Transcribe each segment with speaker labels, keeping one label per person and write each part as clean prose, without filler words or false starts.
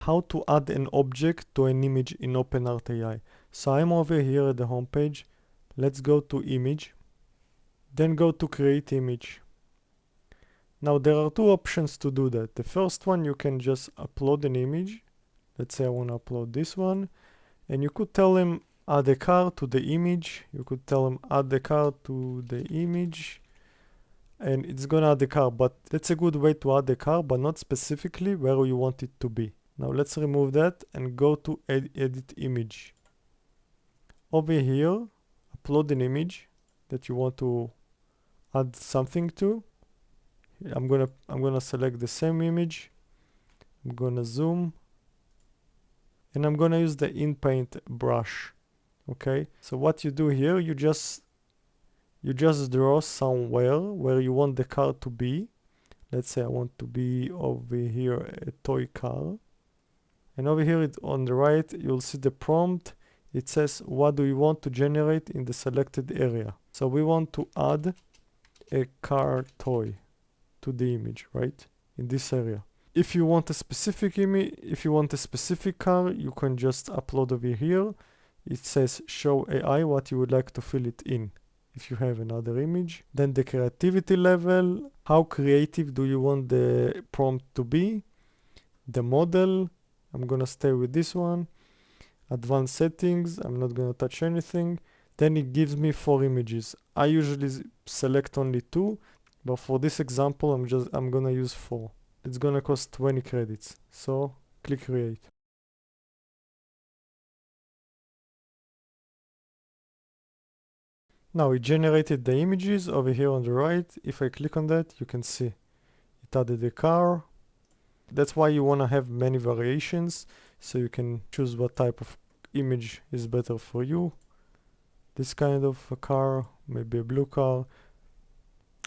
Speaker 1: how to add an object to an image in OpenArt AI. So I'm over here at the home page. Let's go to image, then go to create image. Now there are two options to do that. The first one, you can just upload an image. Let's say I want to upload this one, and you could tell him add a car to the image. You could tell him add the car to the image, and it's gonna add the car. But that's a good way to add the car, but not specifically where you want it to be. Now let's remove that and go to edit image. Over here, upload an image that you want to add something to. I'm gonna select the same image. I'm gonna zoom, and I'm gonna use the InPaint brush. Okay, so what you do here, you just draw somewhere where you want the car to be. Let's say I want to be over here, a toy car. And over here on the right, you'll see the prompt. It says, what do you want to generate in the selected area? So we want to add a car toy to the image, right? In this area. If you want a specific image, if you want a specific car, you can just upload over here. It says show AI what you would like to fill it in. If you have another image, then the creativity level, how creative do you want the prompt to be? The model, I'm gonna stay with this one. Advanced settings, I'm not gonna touch anything. Then it gives me 4 images. I usually select only 2, but for this example, I'm gonna use 4. It's gonna cost 20 credits. So click create. Now it generated the images over here on the right. If I click on that, you can see it added a car. That's why you want to have many variations, so you can choose what type of image is better for you. This kind of a car, maybe a blue car.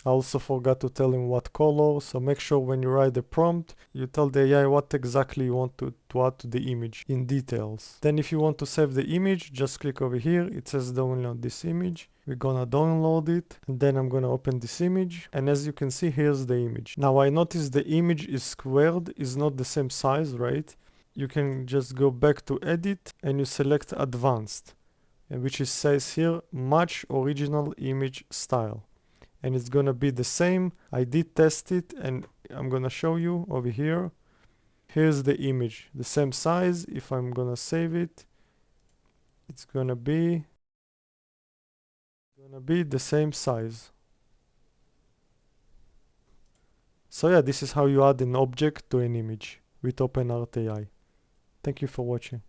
Speaker 1: I also forgot to tell him what color, so make sure when you write the prompt, you tell the AI what exactly you want to add to the image in details. Then if you want to save the image, just click over here. It says download this image. We're gonna download it, and then I'm gonna open this image, and as you can see, here's the image. Now I noticed the image is squared, is not the same size, right? You can just go back to edit and you select advanced, which is says here match original image style, and it's gonna be the same. I did test it, and I'm gonna show you over here. Here's the image, the same size. If I'm gonna save it, it's gonna be the same size. So yeah, this is how you add an object to an image with OpenArt AI. Thank you for watching.